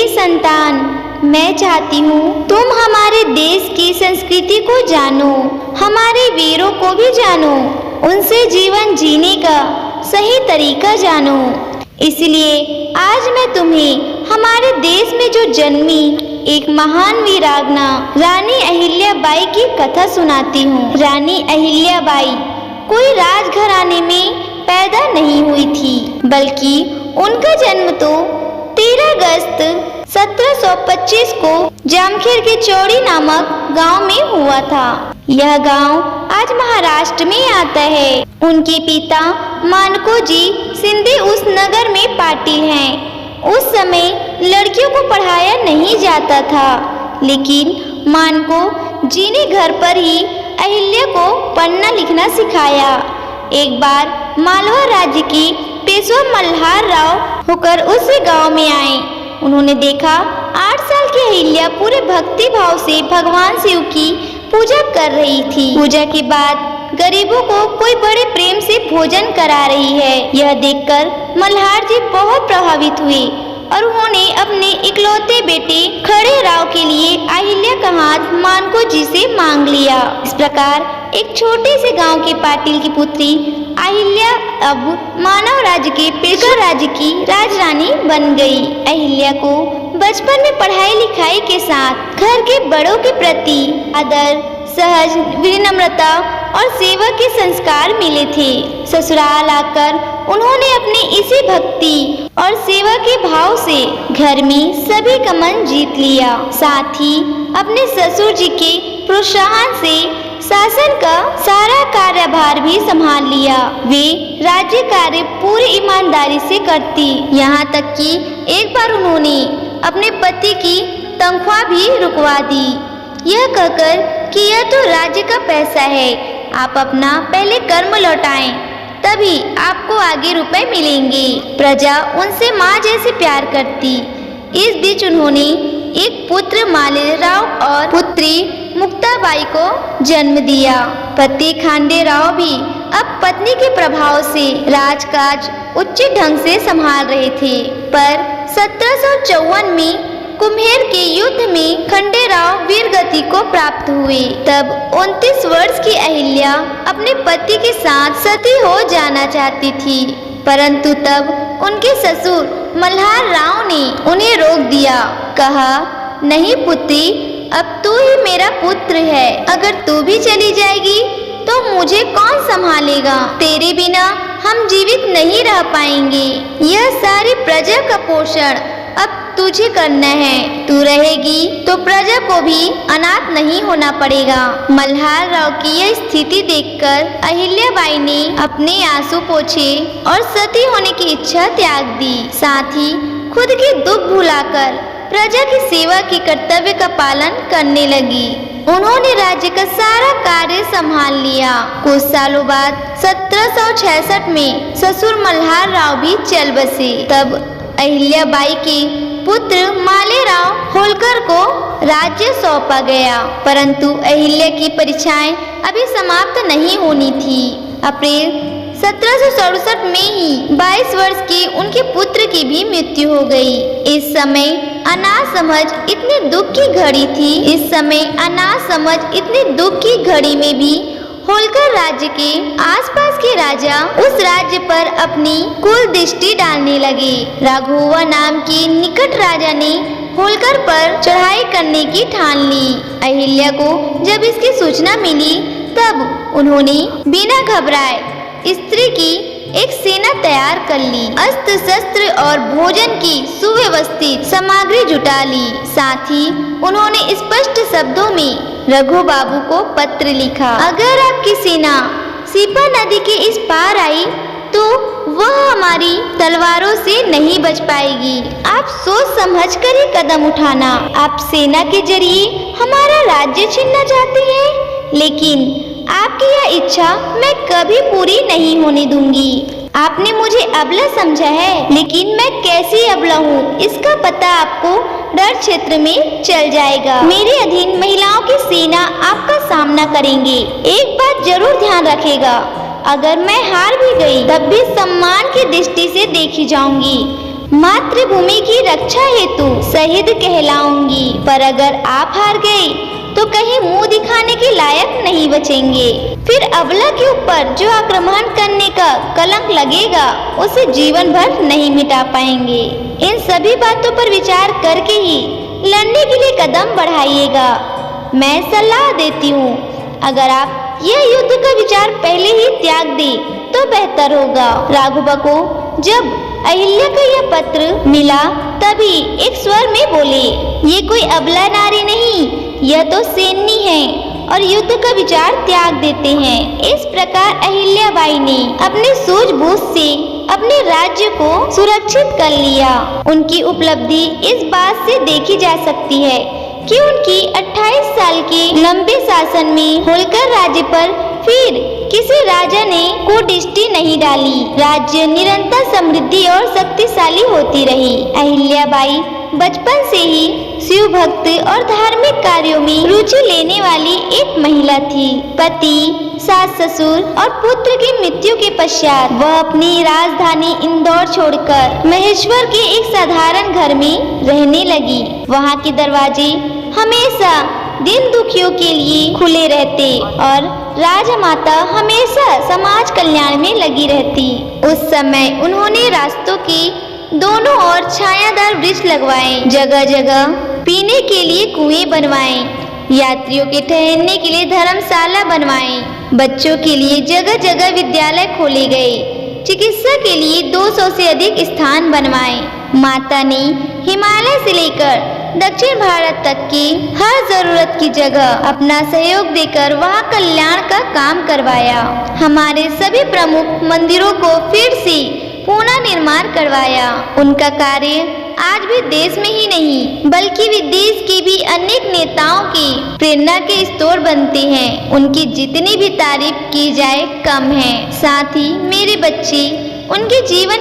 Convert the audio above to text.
मेरी संतान, मैं चाहती हूँ तुम हमारे देश की संस्कृति को जानो, हमारे वीरों को भी जानो, उनसे जीवन जीने का सही तरीका जानो। इसलिए आज मैं तुम्हें हमारे देश में जो जन्मी एक महान वीरांगना रानी अहिल्याबाई की कथा सुनाती हूँ। रानी अहिल्याबाई कोई राजघराने में पैदा नहीं हुई थी, बल्कि उनका जन्म तो 13 अगस्त 1725 को जामखेड़ के चौड़ी नामक गांव में हुआ था। यह गांव आज महाराष्ट्र में आता है। उनके पिता मानको जी सिंधे उस नगर में पाटिल हैं। उस समय लड़कियों को पढ़ाया नहीं जाता था, लेकिन मानको जी ने घर पर ही अहिल्या को पढ़ना लिखना सिखाया। एक बार मालवा राज्य की पेशवा मल्हार राव होकर उस गांव में आए। उन्होंने देखा 8 साल की अहिल्या पूरे भक्ति भाव से भगवान शिव की पूजा कर रही थी। पूजा के बाद गरीबों को कोई बड़े प्रेम से भोजन करा रही है। यह देखकर मल्हार जी बहुत प्रभावित हुए और उन्होंने अपने इकलौते बेटे खड़े राव के लिए अहिल्या का हाथ मानको जी से मांग लिया। इस प्रकार एक छोटे से गांव के पाटिल की पुत्री अहिल्या अब मानव राज्य के पेशवा राज्य की राजरानी बन गई। अहिल्या को बचपन में पढ़ाई लिखाई के साथ घर के बड़ों के प्रति आदर, सहज विनम्रता और सेवा के संस्कार मिले थे। ससुराल आकर उन्होंने अपनी इसी भक्ति और सेवा के भाव से घर में सभी का मन जीत लिया। साथ ही अपने ससुर जी के प्रोत्साहन से शासन का सारा कार्यभार भी संभाल लिया। वे राज्य कार्य पूरी ईमानदारी से करती, यहाँ तक कि एक बार उन्होंने अपने पति की तनख्वाह भी रुकवा दी, यह कहकर कि यह तो राज्य का पैसा है, आप अपना पहले कर्म लौटाएं, तभी आपको आगे रुपए मिलेंगे। प्रजा उनसे माँ जैसे प्यार करती। इस बीच उन्होंने एक पुत्र मालेराव और पुत्री मुक्ताबाई को जन्म दिया। पति खांडे राव भी अब पत्नी के प्रभाव से राजकाज उचित ढंग से संभाल रहे थे, पर 1754 में कुम्हेर के युद्ध में खंडेराव वीरगति को प्राप्त हुए। तब 29 वर्ष की अहिल्या अपने पति के साथ सती हो जाना चाहती थी, परंतु तब उनके ससुर मल्हार राव ने उन्हें रोक दिया। कहा, नहीं पुत्री, अब तू ही मेरा पुत्र है, अगर तू भी चली जाएगी तो मुझे कौन संभालेगा? तेरे बिना हम जीवित नहीं रह पाएंगे। यह सारी प्रजा का पोषण अब तुझे करना है। तू रहेगी तो प्रजा को भी अनाथ नहीं होना पड़ेगा। मल्हार राव की यह स्थिति देखकर अहिल्याबाई ने अपने आंसू पोंछे और सती होने की इच्छा त्याग दी। साथ ही खुद के दुख भुलाकर प्रजा की सेवा की कर्तव्य का पालन करने लगी। उन्होंने राज्य का सारा कार्य संभाल लिया। कुछ सालों बाद 1766 में ससुर मल्हार राव भी चल बसे। तब अहिल्याबाई के पुत्र मालेराव होलकर को राज्य सौंपा गया, परंतु अहिल्या की परीक्षाएं अभी समाप्त नहीं होनी थी। अप्रैल 1767 में ही 22 वर्ष के उनके पुत्र की भी मृत्यु हो गई। इस समय अनाथ समझ इतनी दुख की घड़ी थी। इस समय अनाथ समझ इतनी दुख की घड़ी में भी होलकर राज्य के आसपास के राजा उस राज्य पर अपनी कुल दृष्टि डालने लगे। राघोवा नाम के निकट राजा ने होलकर पर चढ़ाई करने की ठान ली। अहिल्या को जब इसकी सूचना मिली, तब उन्होंने बिना घबराए स्त्री की एक सेना तैयार कर ली, अस्त्र शस्त्र और भोजन की सुव्यवस्थित सामग्री जुटा ली। साथ ही उन्होंने स्पष्ट शब्दों में रघु बाबू को पत्र लिखा, अगर आपकी सेना सीपा नदी के इस पार आई तो वह हमारी तलवारों से नहीं बच पाएगी। आप सोच समझ कर ही कदम उठाना। आप सेना के जरिए हमारा राज्य छीनना चाहते हैं, लेकिन आपकी यह इच्छा मैं कभी पूरी नहीं होने दूंगी। आपने मुझे अबला समझा है, लेकिन मैं कैसी अबला हूँ इसका पता आपको डर क्षेत्र में चल जाएगा। मेरे अधीन महिलाओं की सेना आपका सामना करेंगे। एक बात जरूर ध्यान रखेगा, अगर मैं हार भी गई तब भी सम्मान की दृष्टि से देखी जाऊंगी। मातृभूमि की रक्षा हेतु शहीद कहलाऊंगी, पर अगर आप हार गए तो कहीं मुंह दिखाने के लायक नहीं बचेंगे। फिर अबला के ऊपर जो आक्रमण करने का कलंक लगेगा उसे जीवन भर नहीं मिटा पाएंगे। इन सभी बातों पर विचार करके ही लड़ने के लिए कदम बढ़ाइएगा। मैं सलाह देती हूँ, अगर आप यह युद्ध का विचार पहले ही त्याग दे तो बेहतर होगा। राघव को जब अहिल्या का यह पत्र मिला तभी एक स्वर में बोले, ये कोई अबला नारी नहीं, यह तो सैन्य है और युद्ध का विचार त्याग देते हैं। इस प्रकार अहिल्याबाई ने अपनी सूझबूझ से अपने राज्य को सुरक्षित कर लिया। उनकी उपलब्धि इस बात से देखी जा सकती है कि उनकी 28 साल के लंबे शासन में होलकर राज्य पर फिर किसी राजा ने कुदृष्टि नहीं डाली। राज्य निरंतर समृद्धि और शक्तिशाली होती रही। अहिल्याबाई बचपन से ही शिव भक्त और धार्मिक कार्यों में रुचि लेने वाली एक महिला थी। पति, सास ससुर और पुत्र की मृत्यु के पश्चात वह अपनी राजधानी इंदौर छोड़कर महेश्वर के एक साधारण घर में रहने लगी। वहाँ के दरवाजे हमेशा दिन दुखियों के लिए खुले रहते और राजमाता हमेशा समाज कल्याण में लगी रहती। उस समय उन्होंने रास्तों के दोनों ओर छायादार वृक्ष लगवाए, जगह जगह पीने के लिए कुएं बनवाए, यात्रियों के ठहरने के लिए धर्मशाला बनवाए, बच्चों के लिए जगह जगह विद्यालय खोले गए, चिकित्सा के लिए 200 से अधिक स्थान बनवाए। माता ने हिमालय से लेकर दक्षिण भारत तक की हर जरूरत की जगह अपना सहयोग देकर वहाँ कल्याण का काम करवाया। हमारे सभी प्रमुख मंदिरों को फिर से पुनः निर्माण करवाया। उनका कार्य आज भी देश में ही नहीं बल्कि विदेश के भी अनेक नेताओं की प्रेरणा के स्रोत बनते हैं। उनकी जितनी भी तारीफ की जाए कम है। साथ ही मेरे बच्चे उनके जीवन